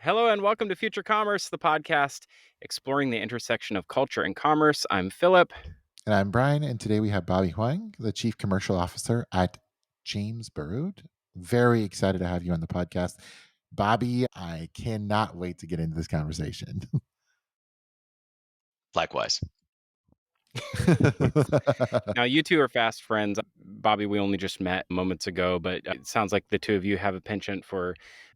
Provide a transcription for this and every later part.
Hello and welcome to Future Commerce, the podcast exploring the intersection of culture and commerce. I'm Philip. And I'm Brian, and today we have Bobby Huang, the Chief Commercial Officer at James Baroud. Very excited to have you on the podcast. Bobby, I cannot wait to get into this conversation. Likewise. Now, you two are fast friends. Bobby, we only just met moments ago, but it sounds like the two of you have a penchant for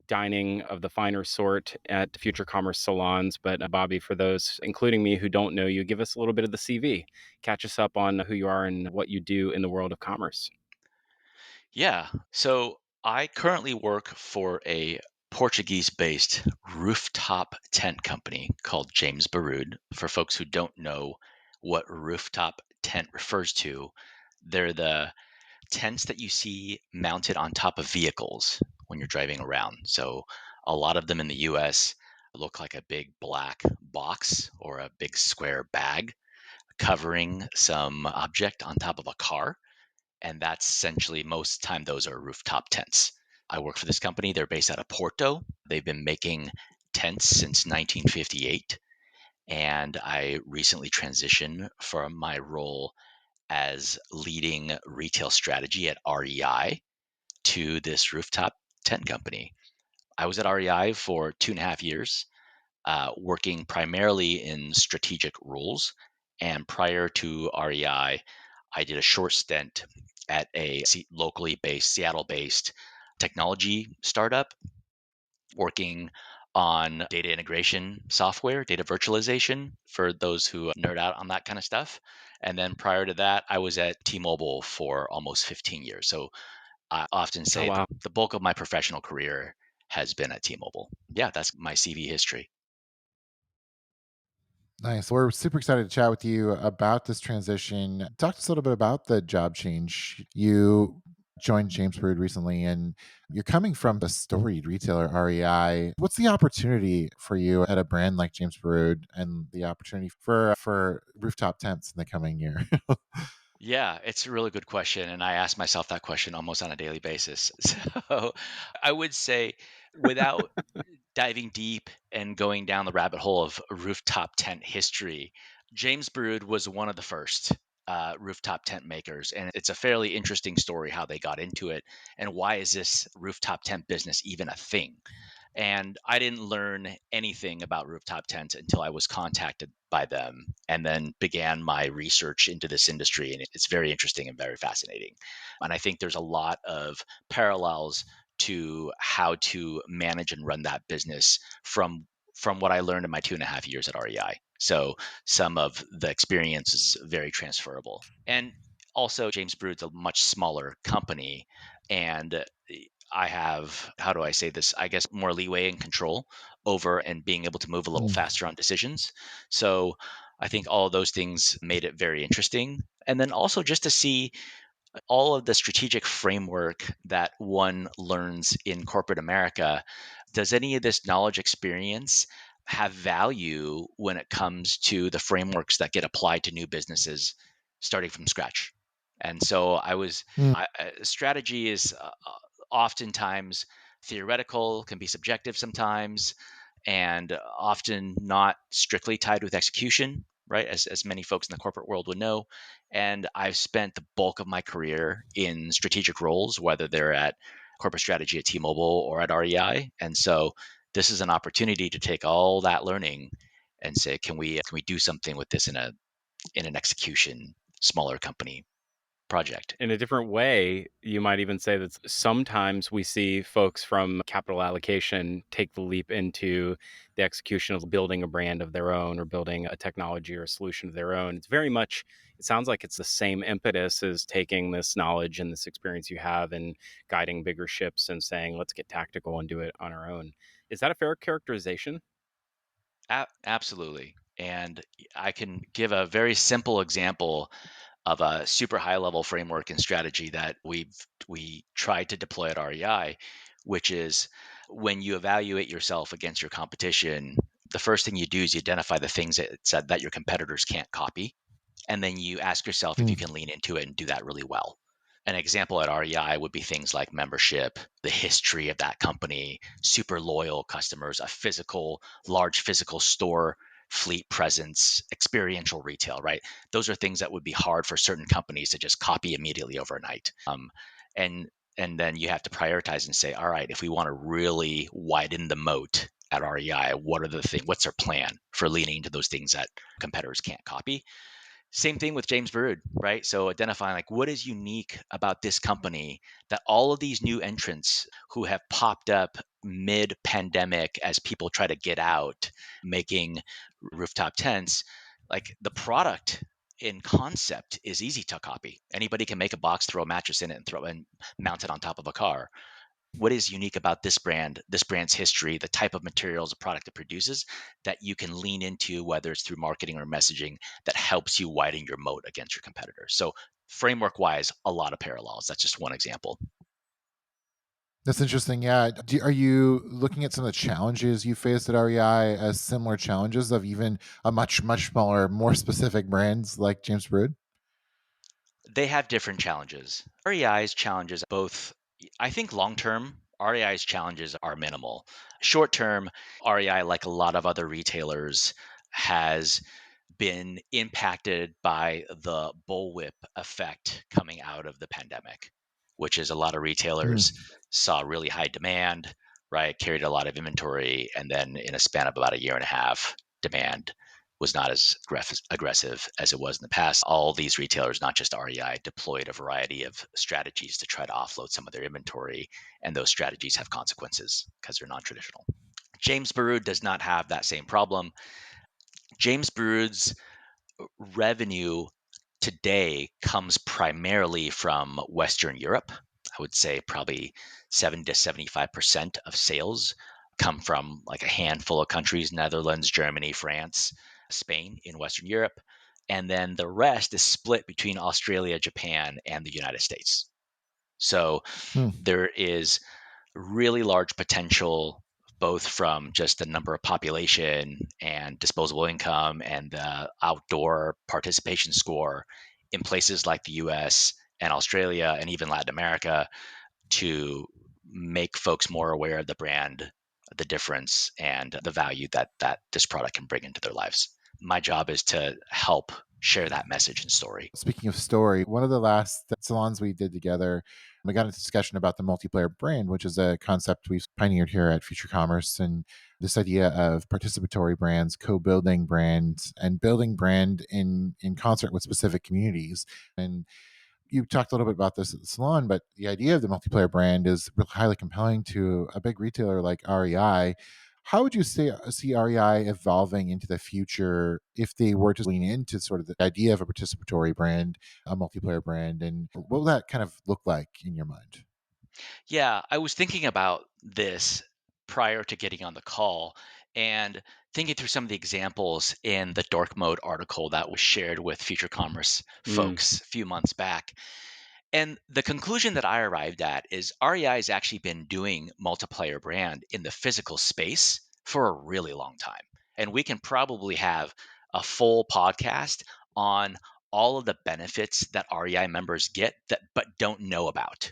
dining of the finer sort at Future Commerce salons. But Bobby, for those, including me, who don't know you, give us a little bit of the CV. Catch us up on who you are and what you do in the world of commerce. Yeah. So I currently work for a Portuguese based rooftop tent company called James Baroud. For folks who don't know what rooftop tent refers to, they're the tents that you see mounted on top of vehicles when you're driving around. So a lot of them in the US look like a big black box or a big square bag covering some object on top of a car. And that's essentially most time those are rooftop tents. I work for this company. They're based out of Porto. They've been making tents since 1958. And I recently transitioned from my role as leading retail strategy at REI to this rooftop tent company. I was at REI for 2.5 years, working primarily in strategic roles. And prior to REI, I did a short stint at a locally based, Seattle based technology startup working on data integration software, data virtualization for those who nerd out on that kind of stuff. And then prior to that, I was at T Mobile for almost 15 years. So I often Oh, say wow. the bulk of my professional career has been at T Mobile. Yeah, that's my CV history. Nice. We're super excited to chat with you about this transition. Talk to us a little bit about the job change. You joined James Baroud recently, and you're coming from the storied retailer REI. What's the opportunity for you at a brand like James Baroud, and the opportunity for rooftop tents in the coming year? Yeah, it's a really good question. And I ask myself that question almost on a daily basis. So I would say, without diving deep and going down the rabbit hole of rooftop tent history, James Baroud was one of the first rooftop tent makers. And it's a fairly interesting story how they got into it and why is this rooftop tent business even a thing. And I didn't learn anything about rooftop tents until I was contacted by them and then began my research into this industry. And it's very interesting and very fascinating. And I think there's a lot of parallels to how to manage and run that business from what I learned in my 2.5 years at REI. So some of the experience is very transferable. And also, James Brood's a much smaller company, and I have, how do I say this? I guess more leeway and control over and being able to move a little Mm. faster on decisions. So I think all of those things made it very interesting. And then also just to see all of the strategic framework that one learns in corporate America. Does any of this knowledge experience have value when it comes to the frameworks that get applied to new businesses starting from scratch? And so Mm. strategy is oftentimes theoretical, can be subjective sometimes, and often not strictly tied with execution, right? As many folks in the corporate world would know. And I've spent the bulk of my career in strategic roles, whether they're at corporate strategy at T-Mobile or at REI. And so this is an opportunity to take all that learning and say, can we do something with this in an execution smaller company project? In a different way, you might even say that sometimes we see folks from capital allocation take the leap into the execution of building a brand of their own or building a technology or a solution of their own. It's very much, it sounds like it's the same impetus as taking this knowledge and this experience you have and guiding bigger ships and saying, let's get tactical and do it on our own. Is that a fair characterization? Absolutely. And I can give a very simple example of a super high level framework and strategy that we tried to deploy at REI, which is when you evaluate yourself against your competition, the first thing you do is you identify the things that said that your competitors can't copy, and then you ask yourself if you Mm. can lean into it and do that really well. An example at REI would be things like membership, the history of that company, super loyal customers, a large physical store fleet presence, experiential retail, right? Those are things that would be hard for certain companies to just copy immediately overnight. And and then you have to prioritize and say, all right, if we want to really widen the moat at REI, what's our plan for leaning into those things that competitors can't copy? Same thing with James Baroud, right? So identifying like what is unique about this company that all of these new entrants who have popped up mid-pandemic as people try to get out, making rooftop tents, like the product in concept is easy to copy. Anybody can make a box, throw a mattress in it, and throw and mount it on top of a car. What is unique about this brand's history, the type of materials, the product it produces that you can lean into, whether it's through marketing or messaging, that helps you widen your moat against your competitors. So, framework wise, a lot of parallels. That's just one example. That's interesting. Yeah. Are you looking at some of the challenges you faced at REI as similar challenges of even a much smaller, more specific brands like James Brood? They have different challenges. REI's challenges, both, I think long term, REI's challenges are minimal. Short term, REI, like a lot of other retailers, has been impacted by the bullwhip effect coming out of the pandemic, which is a lot of retailers Mm. saw really high demand, right? Carried a lot of inventory. And then in a span of about a year and a half, demand was not as aggressive as it was in the past. All these retailers, not just REI, deployed a variety of strategies to try to offload some of their inventory. And those strategies have consequences because they're non traditional. James Baroud does not have that same problem. James Baroud's revenue today comes primarily from Western Europe. I would say probably 70 to 75% of sales come from like a handful of countries: Netherlands, Germany, France, Spain in Western Europe. And then the rest is split between Australia, Japan, and the United States. So Hmm. there is really large potential both from just the number of population and disposable income and the outdoor participation score in places like the US and Australia and even Latin America to make folks more aware of the brand, the difference, and the value that this product can bring into their lives. My job is to help share that message and story. Speaking of story, one of the last salons we did together, we got into discussion about the multiplayer brand, which is a concept we've pioneered here at Future Commerce. And this idea of participatory brands, co-building brands, and building brand in concert with specific communities. And you talked a little bit about this at the salon, but the idea of the multiplayer brand is highly compelling to a big retailer like REI. How would you see REI evolving into the future if they were to lean into sort of the idea of a participatory brand, a multiplayer brand, and what will that kind of look like in your mind? Yeah, I was thinking about this prior to getting on the call and thinking through some of the examples in the Dork Mode article that was shared with Future Commerce Mm, folks a few months back. And the conclusion that I arrived at is REI has actually been doing multiplayer brand in the physical space for a really long time. And we can probably have a full podcast on all of the benefits that REI members get that but don't know about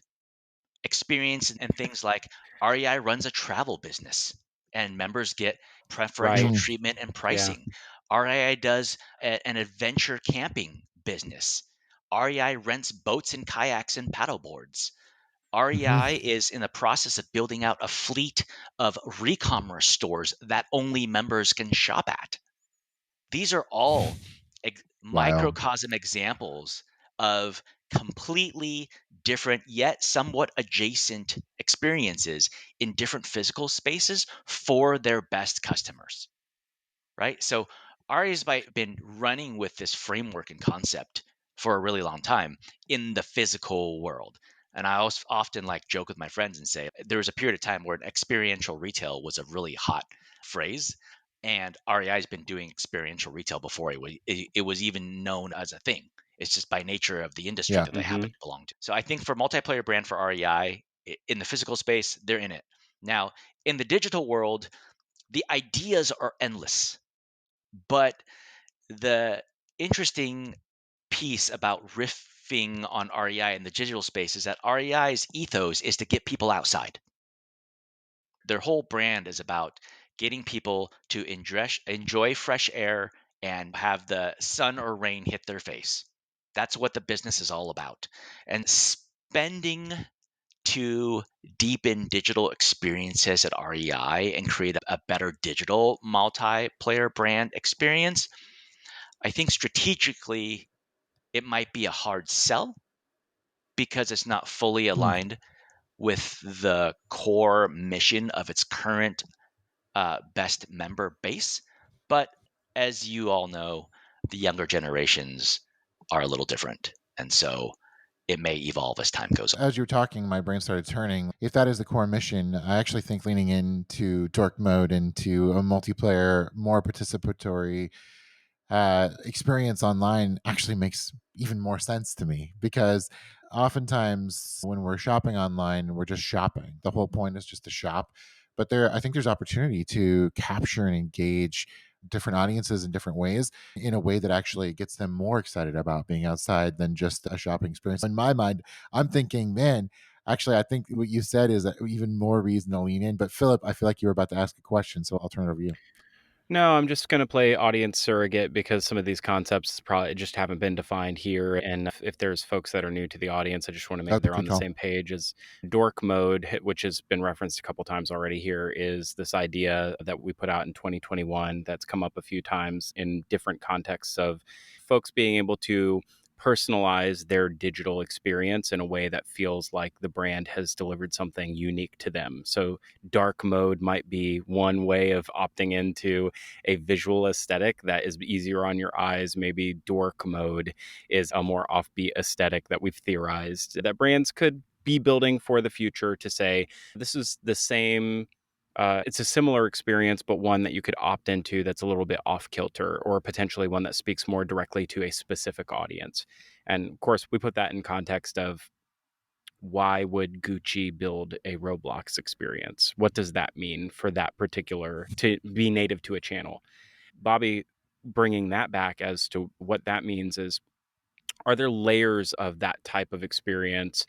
experience and things like REI runs a travel business and members get preferential right. Mm. treatment and Yeah. pricing. REI does an adventure camping business. REI rents boats and kayaks and paddle boards. REI Hmm. is in the process of building out a fleet of re-commerce stores that only members can shop at. These are all Wow. microcosm examples of completely different yet somewhat adjacent experiences in different physical spaces for their best customers, right? So Ari has been running with this framework and concept for a really long time in the physical world. And I also often like joke with my friends and say there was a period of time where experiential retail was a really hot phrase. And REI has been doing experiential retail before it was even known as a thing. It's just by nature of the industry Yeah. that they happen Mhm. to belong to. So I think for multiplayer brand for REI in the physical space, they're in it. Now, in the digital world, the ideas are endless, but the interesting piece about beefing on REI in the digital space is that REI's ethos is to get people outside. Their whole brand is about getting people to enjoy fresh air and have the sun or rain hit their face. That's what the business is all about. And spending to deepen digital experiences at REI and create a better digital multiplayer brand experience, I think strategically it might be a hard sell because it's not fully Hmm. aligned with the core mission of its current best member base. But as you all know, the younger generations are a little different. And so it may evolve as time goes on. As you were talking, my brain started turning. If that is the core mission, I actually think leaning into dork mode, into a multiplayer, more participatory experience online actually makes even more sense to me, because oftentimes when we're shopping online, we're just shopping. The whole point is just to shop. But I think there's opportunity to capture and engage different audiences in different ways, in a way that actually gets them more excited about being outside than just a shopping experience. In my mind, I'm thinking, man, actually, I think what you said is even more reason to lean in. But Philip, I feel like you were about to ask a question, so I'll turn it over to you. No, I'm just going to play audience surrogate because some of these concepts probably just haven't been defined here. And if there's folks that are new to the audience, I just want to make Oh, sure they're good on the call. same page. As dork mode, which has been referenced a couple times already here, is this idea that we put out in 2021 that's come up a few times in different contexts of folks being able to personalize their digital experience in a way that feels like the brand has delivered something unique to them. So dark mode might be one way of opting into a visual aesthetic that is easier on your eyes. Maybe dork mode is a more offbeat aesthetic that we've theorized that brands could be building for the future to say, this is the same. It's a similar experience, but one that you could opt into that's a little bit off kilter, or potentially one that speaks more directly to a specific audience. And of course, we put that in context of why would Gucci build a Roblox experience? What does that mean for that particular to be native to a channel? Bobby bringing that back as to what that means is, are there layers of that type of experience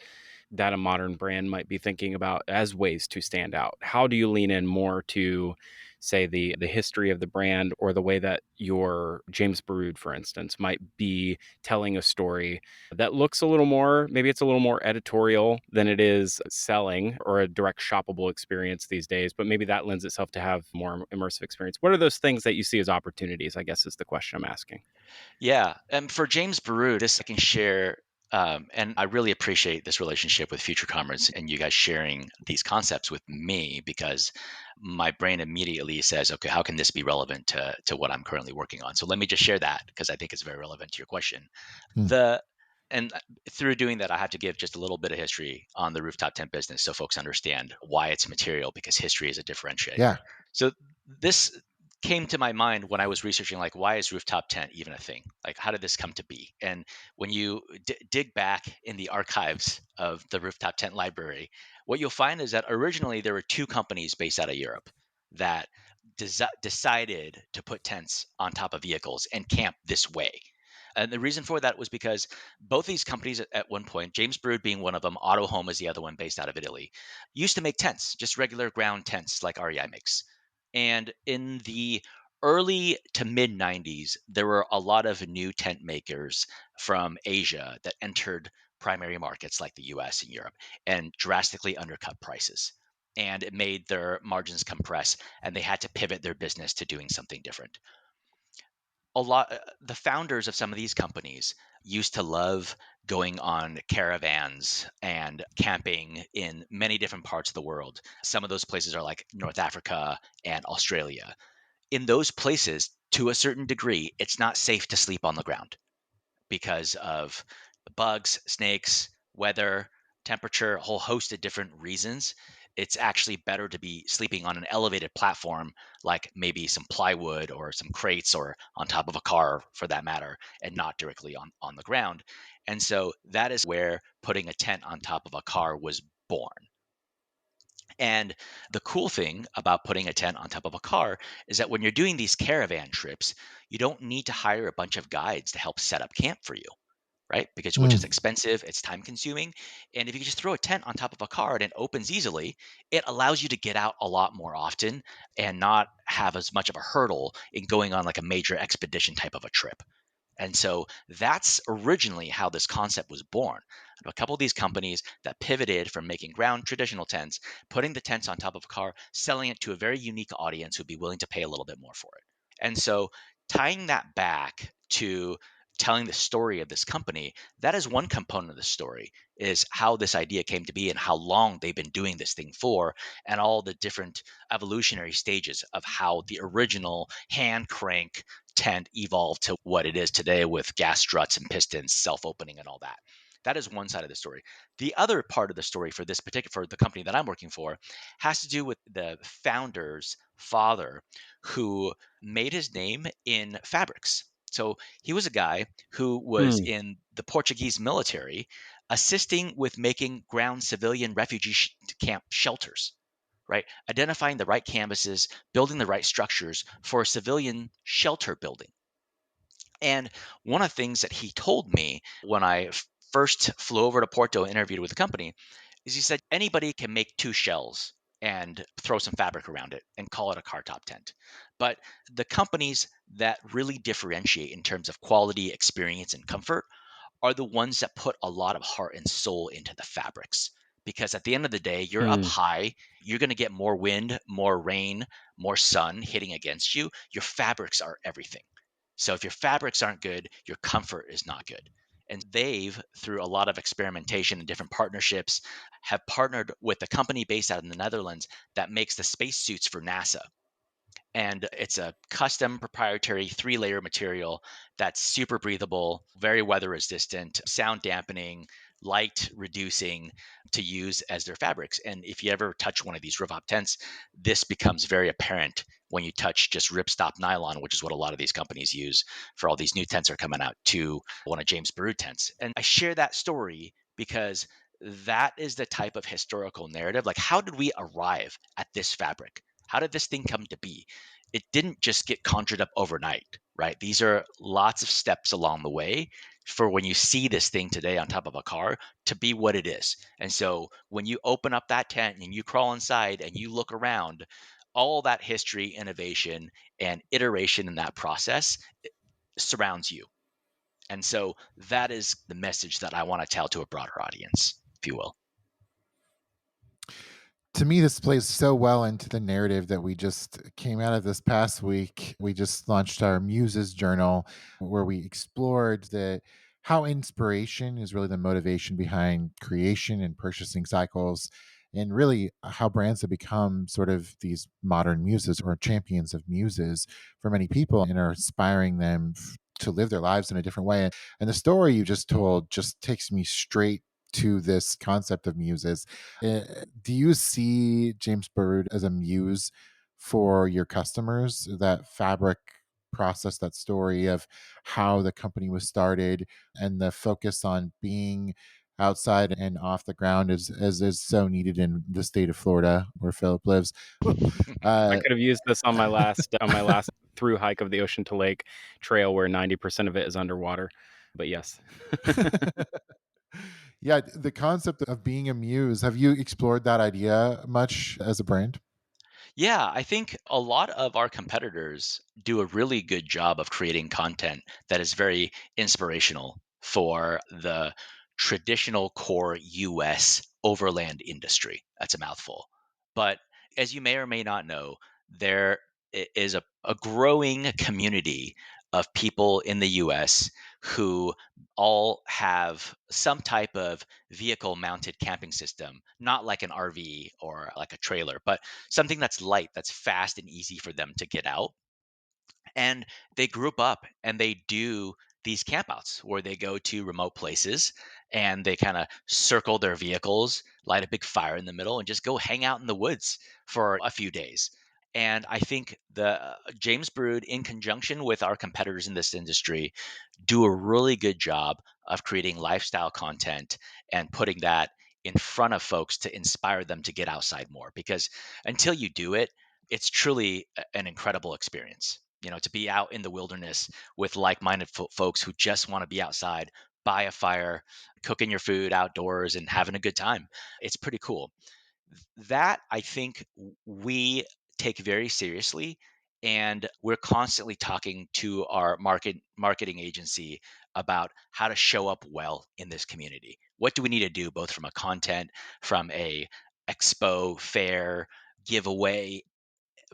that a modern brand might be thinking about as ways to stand out? How do you lean in more to, say, the history of the brand, or the way that your James Baroud, for instance, might be telling a story that looks a little more, maybe it's a little more editorial than it is selling or a direct shoppable experience these days, but maybe that lends itself to have more immersive experience. What are those things that you see as opportunities, I guess, is the question I'm asking. Yeah, and for James Baru, this I can share, and I really appreciate this relationship with Future Commerce and you guys sharing these concepts with me because my brain immediately says, okay, how can this be relevant to what I'm currently working on? So let me just share that because I think it's very relevant to your question. Hmm. The and through doing that, I have to give just a little bit of history on the rooftop tent business so folks understand why it's material because history is a differentiator. Yeah. So this came to my mind when I was researching, like, why is rooftop tent even a thing? Like, how did this come to be? And when you dig back in the archives of the rooftop tent library, what you'll find is that originally there were two companies based out of Europe that decided to put tents on top of vehicles and camp this way. And the reason for that was because both these companies at one point, James Brood being one of them, Auto Home is the other one based out of Italy, used to make tents, just regular ground tents like REI makes. And in the early to mid 90s, there were a lot of new tent makers from Asia that entered primary markets like the US and Europe and drastically undercut prices. And it made their margins compress, and they had to pivot their business to doing something different. The founders of some of these companies used to love going on caravans and camping in many different parts of the world. Some of those places are like North Africa and Australia. In those places, to a certain degree, it's not safe to sleep on the ground because of bugs, snakes, weather, temperature, a whole host of different reasons. It's actually better to be sleeping on an elevated platform, like maybe some plywood or some crates or on top of a car for that matter, and not directly on the ground. And so that is where putting a tent on top of a car was born. And the cool thing about putting a tent on top of a car is that when you're doing these caravan trips, you don't need to hire a bunch of guides to help set up camp for you, right? Because which is Mm. expensive, it's time consuming. And if you just throw a tent on top of a car and it opens easily, it allows you to get out a lot more often and not have as much of a hurdle in going on like a major expedition type of a trip. And so that's originally how this concept was born. A couple of these companies that pivoted from making ground traditional tents, putting the tents on top of a car, selling it to a very unique audience who'd be willing to pay a little bit more for it. And so tying that back to telling the story of this company, that is one component of the story, is how this idea came to be and how long they've been doing this thing for, and all the different evolutionary stages of how the original hand crank tent evolved to what it is today with gas struts and pistons, self-opening and all that. That is one side of the story. The other part of the story for this particular for the company that I'm working for has to do with the founder's father who made his name in fabrics. So he was a guy who was Hmm. in the Portuguese military assisting with making ground civilian refugee camp shelters, right? Identifying the right canvases, building the right structures for civilian shelter building. And one of the things that he told me when I first flew over to Porto and interviewed with the company is he said anybody can make two shells and throw some fabric around it and call it a car top tent. But the companies that really differentiate in terms of quality, experience, and comfort are the ones that put a lot of heart and soul into the fabrics. Because at the end of the day, you're up Hmm. high, you're going to get more wind, more rain, more sun hitting against you. Your fabrics are everything. So if your fabrics aren't good, your comfort is not good. And they've, through a lot of experimentation and different partnerships, have partnered with a company based out in the Netherlands that makes the spacesuits for NASA, and it's a custom proprietary 3-layer material that's super breathable, very weather resistant, sound dampening, light reducing to use as their fabrics. And if you ever touch one of these rooftop tents, this becomes very apparent when you touch just ripstop nylon, which is what a lot of these companies use for all these new tents are coming out, to one of James Baroud tents. And I share that story because that is the type of historical narrative. Like, how did we arrive at this fabric? How did this thing come to be? It didn't just get conjured up overnight, right? These are lots of steps along the way for when you see this thing today on top of a car to be what it is. And so when you open up that tent and you crawl inside and you look around, all that history, innovation, and iteration in that process surrounds you. And so that is the message that I want to tell to a broader audience, if you will. To me, this plays so well into the narrative that we just came out of this past week. We just launched our Muses journal where we explored the how inspiration is really the motivation behind creation and purchasing cycles, and really how brands have become sort of these modern muses or champions of muses for many people and are inspiring them to live their lives in a different way. And the story you just told just takes me straight to this concept of muses. Do you see James Baroud as a muse for your customers? That fabric process, that story of how the company was started, and the focus on being outside and off the ground is so needed in the state of Florida where Philip lives. I uh, could have used this on my last through hike of the Ocean to Lake trail where 90% of it is underwater. But yes. yeah, the concept of being a muse. Have you explored that idea much as a brand? Yeah, I think a lot of our competitors do a really good job of creating content that is very inspirational for the traditional core US overland industry. That's a mouthful. But as you may or may not know, there is a growing community of people in the US who all have some type of vehicle mounted camping system, not like an RV or like a trailer, but something that's light, that's fast and easy for them to get out. And they group up and they do these campouts where they go to remote places and they kind of circle their vehicles, light a big fire in the middle, and just go hang out in the woods for a few days. And I think the James Brood, in conjunction with our competitors in this industry, do a really good job of creating lifestyle content and putting that in front of folks to inspire them to get outside more. Because until you do it, it's truly an incredible experience. You know, to be out in the wilderness with like-minded folks who just want to be outside, by a fire, cooking your food outdoors and having a good time. It's pretty cool. That I think we take very seriously, and we're constantly talking to our marketing agency about how to show up well in this community. What do we need to do both from a content, from a expo, fair, giveaway,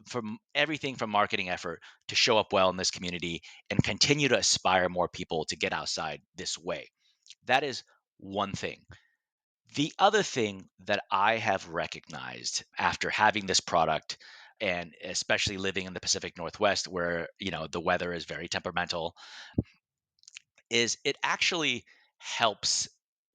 from everything from marketing effort to show up well in this community and continue to aspire more people to get outside this way. That is one thing. The other thing that I have recognized after having this product, and especially living in the Pacific Northwest where, the weather is very temperamental, is it actually helps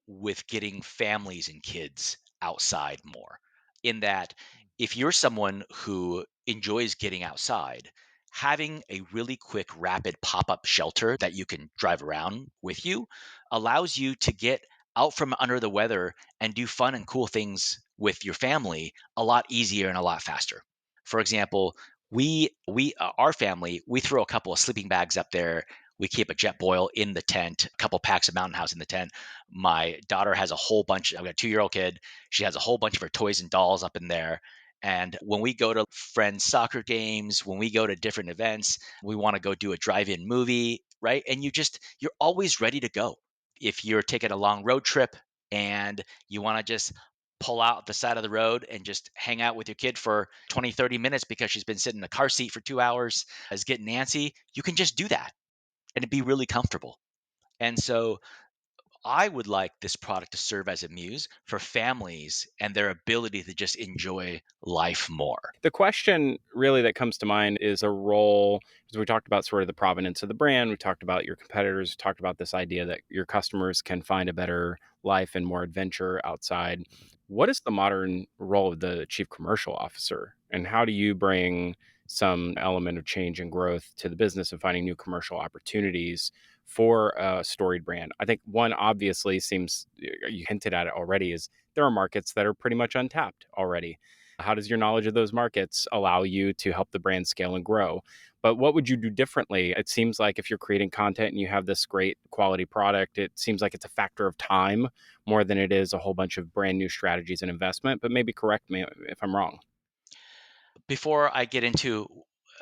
with getting families and kids outside more. In that, if you're someone who enjoys getting outside, having a really quick, rapid pop up shelter that you can drive around with you allows you to get out from under the weather and do fun and cool things with your family a lot easier and a lot faster. For example, our family, we throw a couple of sleeping bags up there. We keep a jet boil in the tent, a couple packs of Mountain House in the tent. My daughter has a whole bunch. I've got a 2-year old kid. She has a whole bunch of her toys and dolls up in there. And when we go to friends' soccer games, when we go to different events, we want to go do a drive-in movie, right? And you're always ready to go. If you're taking a long road trip and you want to just pull out the side of the road and just hang out with your kid for 20, 30 minutes because she's been sitting in the car seat for 2 hours, is getting antsy, you can just do that and it'd be really comfortable. And so I would like this product to serve as a muse for families and their ability to just enjoy life more. The question really that comes to mind is a role, because we talked about sort of the provenance of the brand, we talked about your competitors, we talked about this idea that your customers can find a better life and more adventure outside. What is the modern role of the chief commercial officer, and how do you bring some element of change and growth to the business of finding new commercial opportunities for a storied brand? I think one obviously seems, you hinted at it already, is there are markets that are pretty much untapped already. How does your knowledge of those markets allow you to help the brand scale and grow? But what would you do differently? It seems like if you're creating content and you have this great quality product, it seems like it's a factor of time more than it is a whole bunch of brand new strategies and investment. But maybe correct me if I'm wrong. Before I get into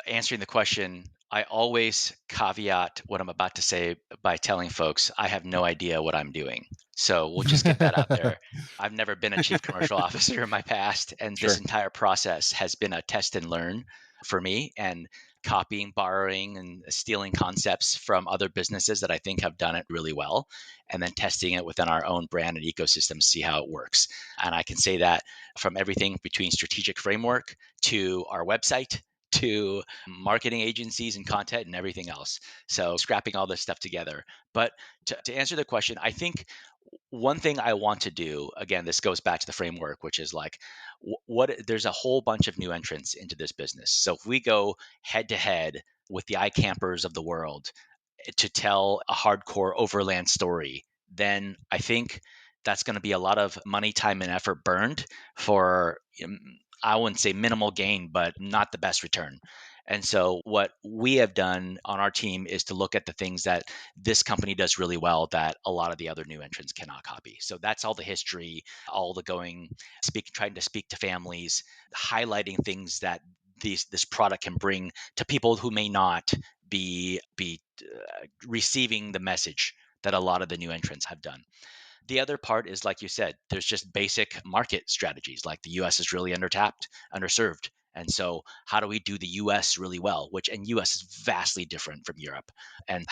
answering the question, I always caveat what I'm about to say by telling folks I have no idea what I'm doing. So we'll just get that out there. I've never been a chief commercial officer in my past, and this Sure. entire process has been a test and learn for me, and copying, borrowing, and stealing concepts from other businesses that I think have done it really well, and then testing it within our own brand and ecosystem to see how it works. And I can say that from everything between strategic framework to our website to marketing agencies and content and everything else. So scrapping all this stuff together. But to answer the question, I think one thing I want to do, again, this goes back to the framework, which is like what there's a whole bunch of new entrants into this business. So if we go head to head with the iCampers of the world to tell a hardcore overland story, then I think that's going to be a lot of money, time, and effort burned for, I wouldn't say minimal gain, but not the best return. And so, what we have done on our team is to look at the things that this company does really well that a lot of the other new entrants cannot copy. So that's all the history, all the trying to speak to families, highlighting things that this product can bring to people who may not be receiving the message that a lot of the new entrants have done. The other part is, like you said, there's just basic market strategies. Like the US is really undertapped, underserved. And so, how do we do the US really well? And US is vastly different from Europe. And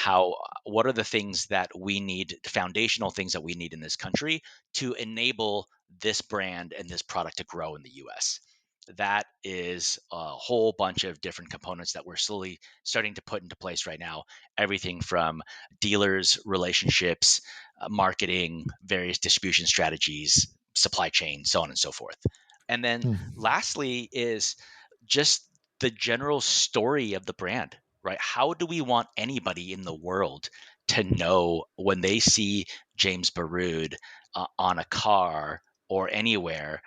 what are the things that we need, the foundational things that we need in this country to enable this brand and this product to grow in the US? That is a whole bunch of different components that we're slowly starting to put into place right now. Everything from dealers, relationships, marketing, various distribution strategies, supply chain, so on and so forth. And then Hmm. lastly is just the general story of the brand, right? How do we want anybody in the world to know when they see James Baroud on a car or anywhere?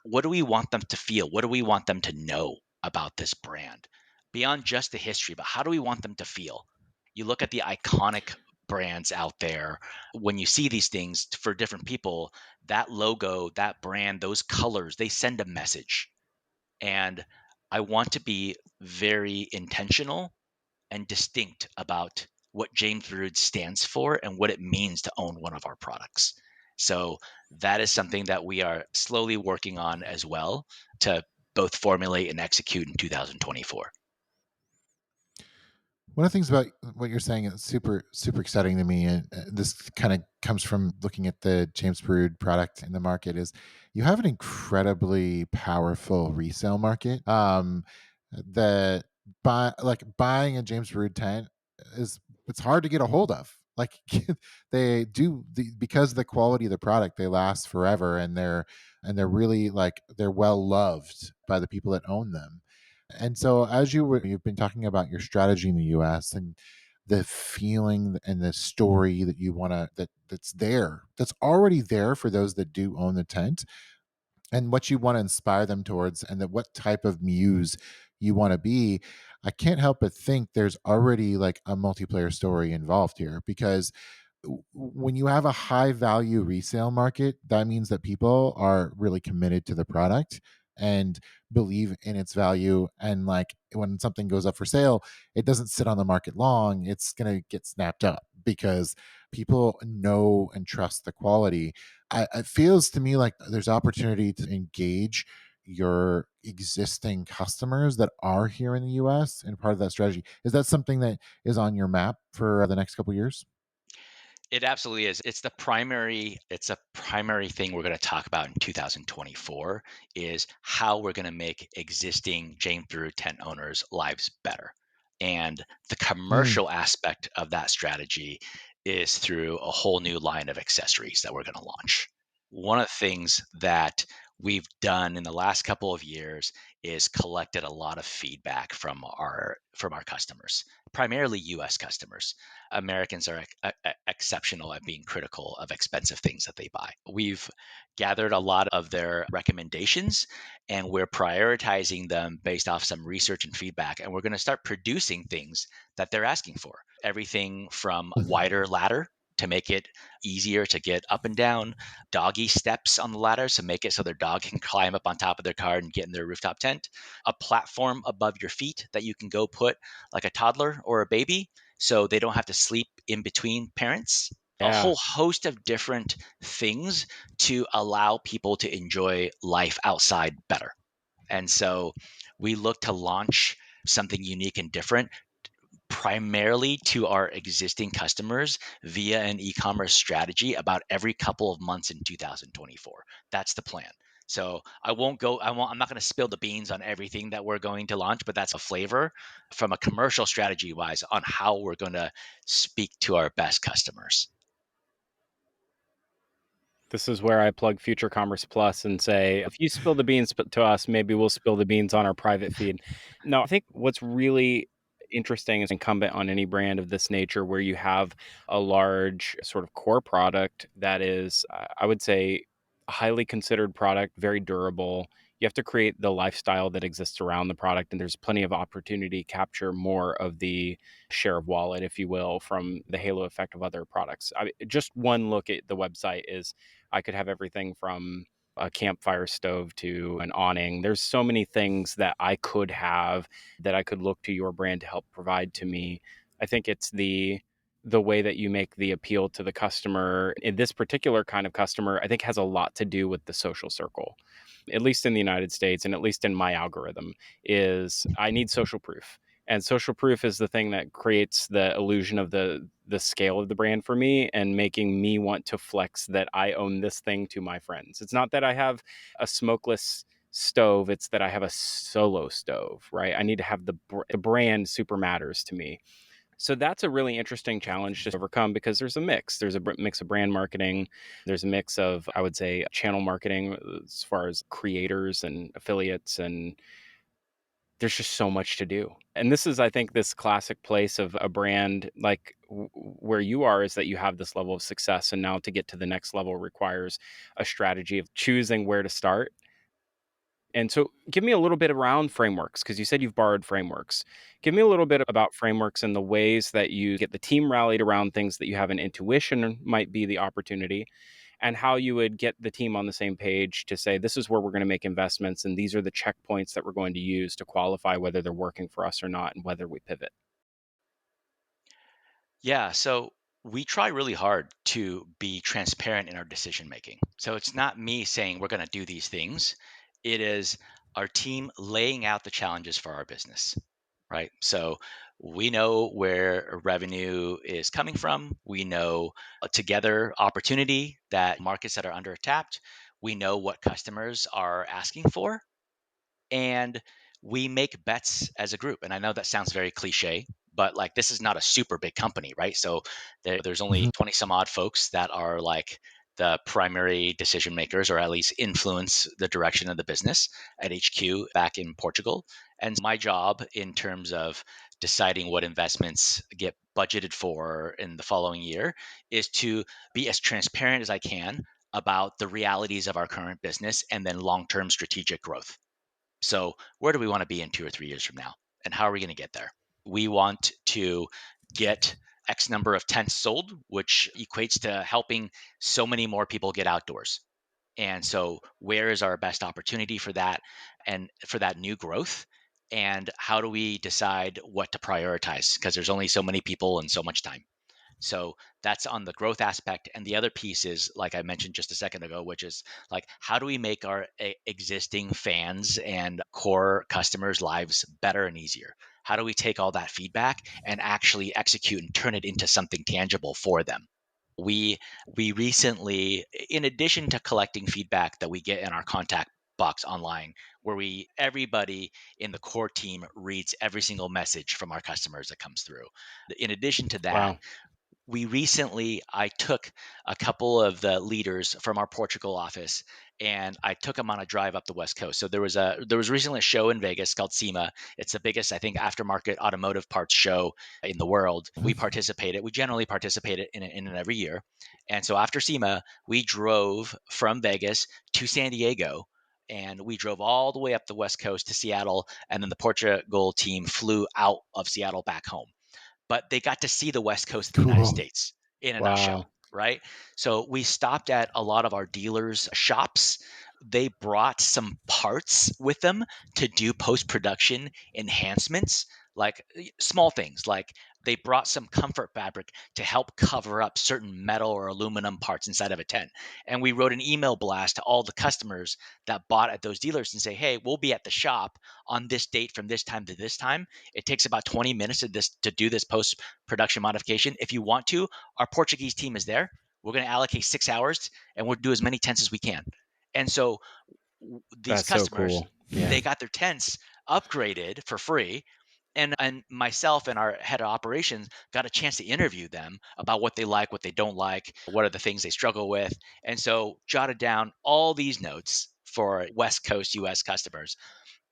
What do we want them to feel? What do we want them to know about this brand? Beyond just the history, but how do we want them to feel? You look at the iconic brands out there. When you see these things for different people, that logo, that brand, those colors, they send a message. And I want to be very intentional and distinct about what James Brood stands for and what it means to own one of our products. So that is something that we are slowly working on as well to both formulate and execute in 2024. One of the things about what you're saying is super exciting to me, and this kind of comes from looking at the James Brood product in the market. Is you have an incredibly powerful resale market. That buying a James Brood tent is it's hard to get a hold of. Like because of the quality of the product, they last forever, and they're really like they're well loved by the people that own them. And so, you've been talking about your strategy in the U.S. and the feeling and the story that you want to that's already there for those that do own the tent, and what you want to inspire them towards, and that what type of muse you want to be. I can't help but think there's already like a multiplayer story involved here, because when you have a high value resale market, that means that people are really committed to the product and believe in its value. And like when something goes up for sale, it doesn't sit on the market long. It's going to get snapped up because people know and trust the quality. It feels to me like there's opportunity to engage your existing customers that are here in the US and part of that strategy. Is that something that is on your map for the next couple years? It absolutely is. It's a primary thing we're going to talk about in 2024 is how we're going to make existing James Brew tent owners' lives better. And the Mm. commercial aspect of that strategy is through a whole new line of accessories that we're going to launch. One of the things that we've done in the last couple of years is collected a lot of feedback from our customers, primarily US customers. Americans are exceptional at being critical of expensive things that they buy. We've gathered a lot of their recommendations and we're prioritizing them based off some research and feedback. And we're going to start producing things that they're asking for. Everything from wider ladder to make it easier to get up and down, doggy steps on the ladder to make it so their dog can climb up on top of their car and get in their rooftop tent, a platform above your feet that you can go put like a toddler or a baby so they don't have to sleep in between parents. A Yeah. whole host of different things to allow people to enjoy life outside better. And so we look to launch something unique and different primarily to our existing customers via an e-commerce strategy about every couple of months in 2024. That's the plan. So I'm not going to spill the beans on everything that we're going to launch, but that's a flavor from a commercial strategy wise on how we're going to speak to our best customers. This is where I plug Future Commerce Plus and say, if you spill the beans to us, maybe we'll spill the beans on our private feed. No, I think what's really interesting is incumbent on any brand of this nature where you have a large sort of core product that is, I would say, a highly considered product, very durable. You have to create the lifestyle that exists around the product, and there's plenty of opportunity to capture more of the share of wallet, if you will, from the halo effect of other products. Just one look at the website is I could have everything from a campfire stove to an awning. There's so many things that I could have that I could look to your brand to help provide to me. I think it's the way that you make the appeal to the customer in this particular kind of customer, I think has a lot to do with the social circle. At least in the United States and at least in my algorithm is I need social proof. And social proof is the thing that creates the illusion of the scale of the brand for me and making me want to flex that I own this thing to my friends. It's not that I have a smokeless stove, it's that I have a solo stove, right? I need to have the brand super matters to me. So that's a really interesting challenge to overcome because there's a mix. There's a mix of brand marketing. There's a mix of, I would say, channel marketing as far as creators and affiliates, and there's just so much to do. And this is, I think, this classic place of a brand like where you are is that you have this level of success. And now to get to the next level requires a strategy of choosing where to start And so give me a little bit around frameworks because you said you've borrowed frameworks. Give me a little bit about frameworks and the ways that you get the team rallied around things that you have an intuition might be the opportunity, and how you would get the team on the same page to say, this is where we're going to make investments, and these are the checkpoints that we're going to use to qualify whether they're working for us or not and whether we pivot. Yeah, so we try really hard to be transparent in our decision making. So it's not me saying we're going to do these things. It is our team laying out the challenges for our business, right? So we know where revenue is coming from. We know together opportunity that markets that are under tapped. We know what customers are asking for, and we make bets as a group. And I know that sounds very cliche, but like this is not a super big company, right? So there's only Mhm. 20 some odd folks that are like the primary decision makers, or at least influence the direction of the business at HQ back in Portugal. And my job in terms of deciding what investments get budgeted for in the following year is to be as transparent as I can about the realities of our current business and then long term strategic growth. So, where do we want to be in 2 or 3 years from now? And how are we going to get there? We want to get X number of tents sold, which equates to helping so many more people get outdoors. And so, where is our best opportunity for that and for that new growth? And how do we decide what to prioritize? Because there's only so many people and so much time. So that's on the growth aspect. And the other piece is, like I mentioned just a second ago, which is like, how do we make our existing fans and core customers' lives better and easier? How do we take all that feedback and actually execute and turn it into something tangible for them? We we recently, in addition to collecting feedback that we get in our contact box online, where we everybody in the core team reads every single message from our customers that comes through. In addition to that, Wow. I took a couple of the leaders from our Portugal office and I took them on a drive up the West Coast. So there was recently a show in Vegas called SEMA. It's the biggest, I think, aftermarket automotive parts show in the world. We generally participate in it every year. And so after SEMA, we drove from Vegas to San Diego, and we drove all the way up the West Coast to Seattle, and then the Portugal team flew out of Seattle back home, but they got to see the West Coast of the United Cool. States in a Wow. nutshell, right? So we stopped at a lot of our dealers' shops. They brought some parts with them to do post production enhancements, like small things, like they brought some comfort fabric to help cover up certain metal or aluminum parts inside of a tent. And we wrote an email blast to all the customers that bought at those dealers and say, hey, we'll be at the shop on this date from this time to this time. It takes about 20 minutes to do this post production modification. If you want to, our Portuguese team is there. We're going to allocate 6 hours and we'll do as many tents as we can. And so these That's so customers, cool. Yeah. they got their tents upgraded for free. And myself and our head of operations got a chance to interview them about what they like, what they don't like, what are the things they struggle with. And so jotted down all these notes for West Coast US customers.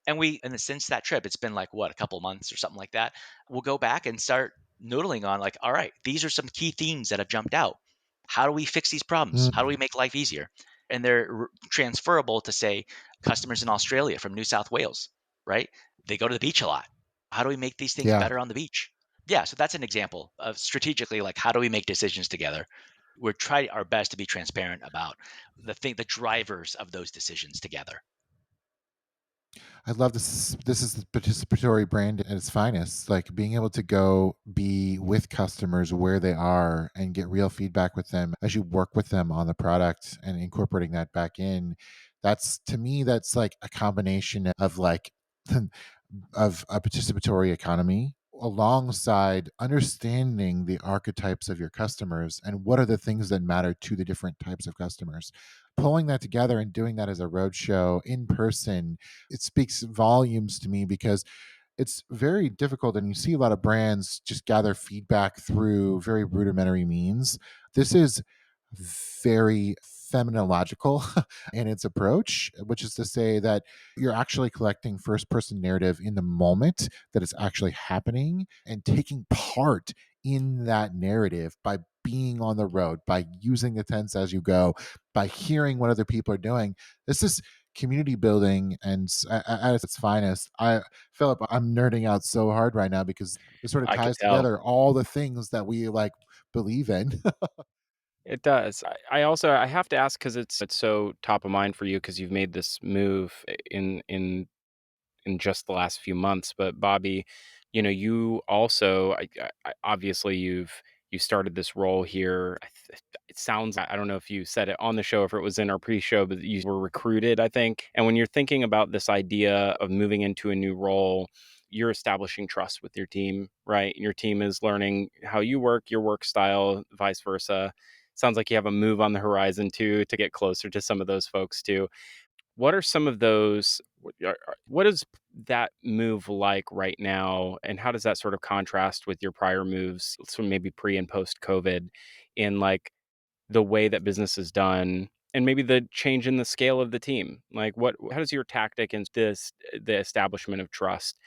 And since that trip, it's been like what, a couple months or something like that. We'll go back and start noodling on like, all right, these are some key themes that have jumped out. How do we fix these problems? How do we Mm, make life easier? And they're transferable to, say, customers in Australia from New South Wales, right? They go to the beach a lot. How do we make these things yeah. better on the beach? Yeah, so that's an example of strategically, like, how do we make decisions together? We're trying our best to be transparent about the drivers of those decisions together. I love this. This is the participatory brand at its finest. Like being able to go be with customers where they are and get real feedback with them as you work with them on the product and incorporating that back in. That's to me, that's like a combination of like of a participatory economy alongside understanding the archetypes of your customers and what are the things that matter to the different types of customers. Pulling that together and doing that as a roadshow in person, it speaks volumes to me because it's very difficult and you see a lot of brands just gather feedback through very rudimentary means. This is very phenomenological in its approach, which is to say that you're actually collecting first person narrative in the moment that it's actually happening and taking part in that narrative by being on the road, by using the tents as you go, by hearing what other people are doing. This is community building and at its finest. Philip, I'm nerding out so hard right now because it sort of I can ties tell. together all the things that we like believe in. It does. I also I have to ask because it's so top of mind for you because you've made this move in just the last few months. But Bobby, you also obviously you started this role here. It sounds I don't know if you said it on the show, if it was in our pre-show, but you were recruited, I think. And when you're thinking about this idea of moving into a new role, you're establishing trust with your team, right? And your team is learning how you work, your work style, vice versa. Sounds like you have a move on the horizon too to get closer to some of those folks too. What are some of those what is that move like right now, and how does that sort of contrast with your prior moves, so maybe pre and post COVID, in, like, the way that business is done and maybe the change in the scale of the team? Like, what how does your tactic and the establishment of trust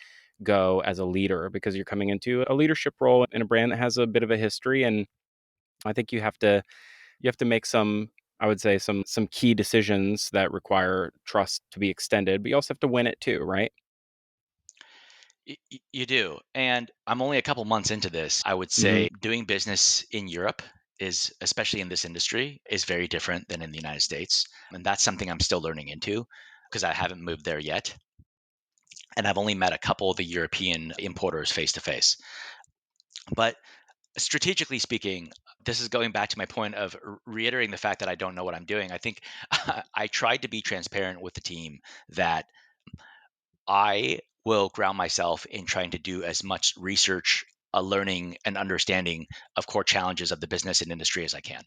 go as a leader? Because you're coming into a leadership role in a brand that has a bit of a history, and I think you have to make some, I would say, some key decisions that require trust to be extended, but you also have to win it too, right? You do. And I'm only a couple months into this. I would Mhm. say doing business in Europe is, especially in this industry, is very different than in the United States. And that's something I'm still learning into because I haven't moved there yet. And I've only met a couple of the European importers face to face. But strategically speaking, this is going back to my point of reiterating the fact that I don't know what I'm doing. I think I tried to be transparent with the team that I will ground myself in trying to do as much research, learning, and understanding of core challenges of the business and industry as I can.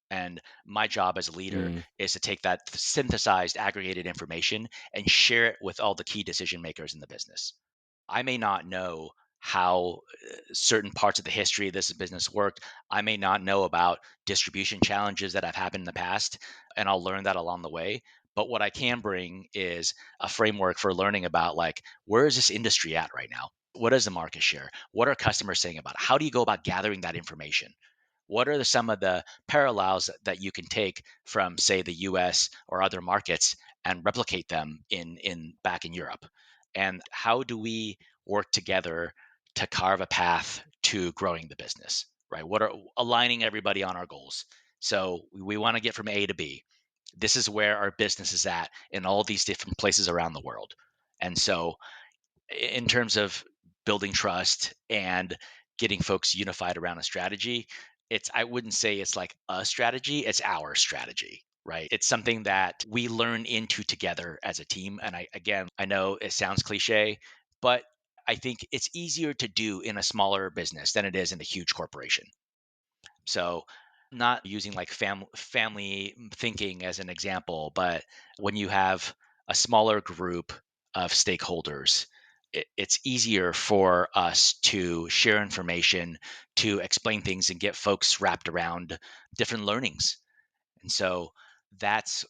And my job as a leader Mm. is to take that synthesized, aggregated information and share it with all the key decision makers in the business. I may not know how certain parts of the history of this business worked. I may not know about distribution challenges that have happened in the past, and I'll learn that along the way. But what I can bring is a framework for learning about, like, where is this industry at right now? What is the market share? What are customers saying about it? How do you go about gathering that information? What are some of the parallels that you can take from, say, the US or other markets and replicate them in back in Europe? And how do we work together to carve a path to growing the business, right? What are aligning everybody on our goals? So we want to get from A to B. This is where our business is at in all these different places around the world. And so in terms of building trust and getting folks unified around a strategy, I wouldn't say it's like a strategy, it's our strategy, right? It's something that we learn into together as a team. And I know it sounds cliche, but I think it's easier to do in a smaller business than it is in a huge corporation. So, not using like family thinking as an example, but when you have a smaller group of stakeholders, it's easier for us to share information, to explain things, and get folks wrapped around different learnings. And so that's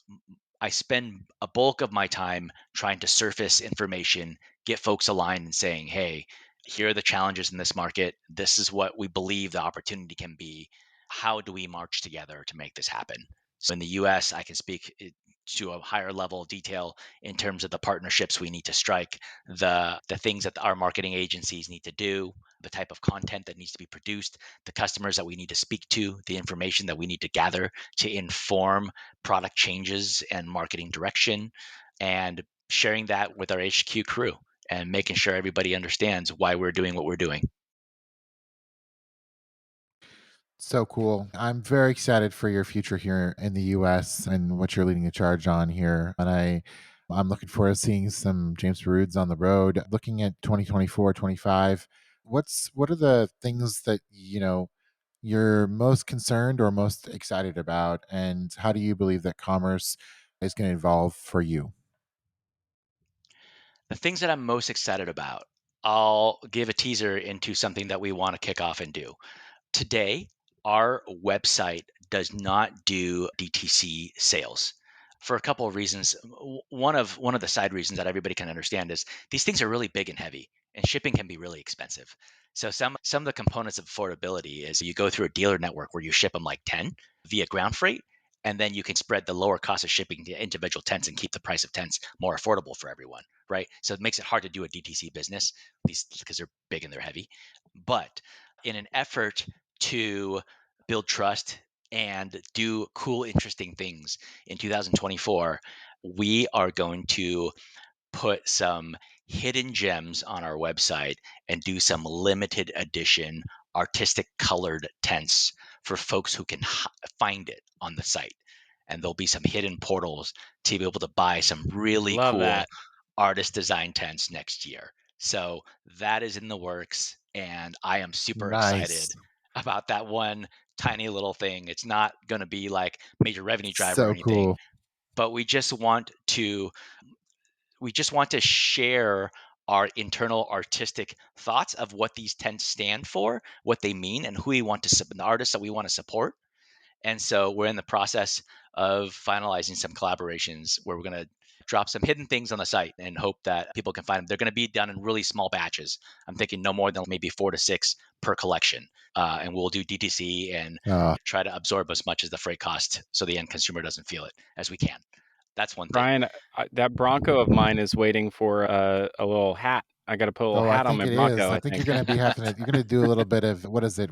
I spend a bulk of my time trying to surface information, get folks aligned and saying, hey, here are the challenges in this market. This is what we believe the opportunity can be. How do we march together to make this happen? So in the US, I can speak to a higher level of detail in terms of the partnerships we need to strike, the things that our marketing agencies need to do, the type of content that needs to be produced, the customers that we need to speak to, the information that we need to gather to inform product changes and marketing direction, and sharing that with our HQ crew and making sure everybody understands why we're doing what we're doing. So cool. I'm very excited for your future here in the US and what you're leading the charge on here. And I'm looking forward to seeing some James Baroods on the road. Looking at 2024, 25, what are the things that, you're most concerned or most excited about, and how do you believe that commerce is going to evolve for you? The things that I'm most excited about, I'll give a teaser into something that we want to kick off and do. Today, our website does not do DTC sales for a couple of reasons. One of the side reasons that everybody can understand is these things are really big and heavy, and shipping can be really expensive. So some of the components of affordability is you go through a dealer network where you ship them like 10 via ground freight. and then you can spread the lower cost of shipping to individual tents and keep the price of tents more affordable for everyone, right? So it makes it hard to do a DTC business, these because they're big and they're heavy. But in an effort to build trust and do cool, interesting things in 2024, we are going to put some hidden gems on our website and do some limited edition artistic colored tents for folks who can find it on the site. And there'll be some hidden portals to be able to buy some really Love cool that. artist design tents next year. So that is in the works. And I am super excited Nice. about that one tiny little thing. It's not going to be like major revenue driver or So anything, cool. but we just want to share our internal artistic thoughts of what these tents stand for, what they mean, and who we want to the artists that we want to support. And so we're in the process of finalizing some collaborations where we're going to drop some hidden things on the site and hope that people can find them. They're going to be done in really small batches. I'm thinking no more than maybe 4 to 6 per collection. And we'll do DTC and Uh, try to absorb as much as the freight cost so the end consumer doesn't feel it as we can. That's one thing. Brian, that Bronco of mine is waiting for a little hat. I got to put a little oh, I hat on think my it is. Bronco, I I think think. you're going to be having to. You're going to do a little bit of what is it?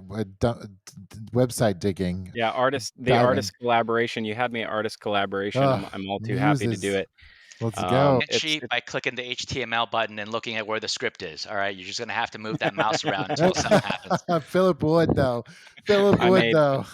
Website digging, Yeah, the diving. artist collaboration. You had me at artist collaboration. I'm all too happy to do Muses. it. Let's go. Sheet by clicking the HTML button and looking at where the script is. All right, you're just gonna have to move that mouse around until something happens. Philip Wood, though. Philip I Wood, made though.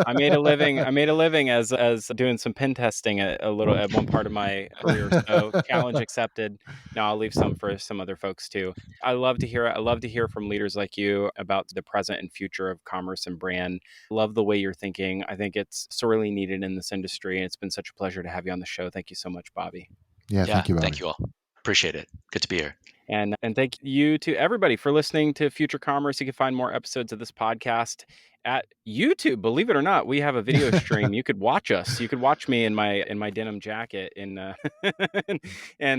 I made a living. I made a living as doing some pen testing a little at one part of my career. So challenge accepted. Now I'll leave some for some other folks too. I love to hear it. I love to hear from leaders like you about the present and future of commerce and brand. Love the way you're thinking. I think it's sorely needed in this industry, and it's been such a pleasure to have you on the show. Thank you so much, Bobby. Yeah, Yeah, thank you, thank Bobby. you all. Appreciate it. Good to be here. And thank you to everybody for listening to Future Commerce. You can find more episodes of this podcast at YouTube. Believe it or not, we have a video stream. You could watch us. You could watch me in my denim jacket and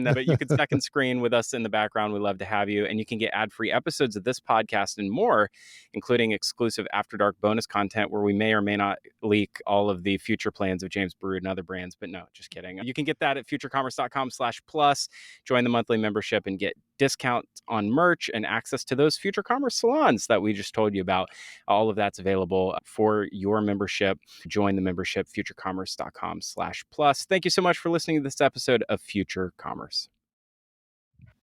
but you could second screen with us in the background. We love to have you, and you can get ad-free episodes of this podcast and more, including exclusive After Dark bonus content where we may or may not leak all of the future plans of James Brood and other brands. But no, just kidding. You can get that at futurecommerce.com/plus. Join the monthly membership and get discounts on merch and access to those future commerce salons that we just told you about. All of that's available for your membership. Join the membership, futurecommerce.com/plus. Thank you so much for listening to this episode of Future Commerce.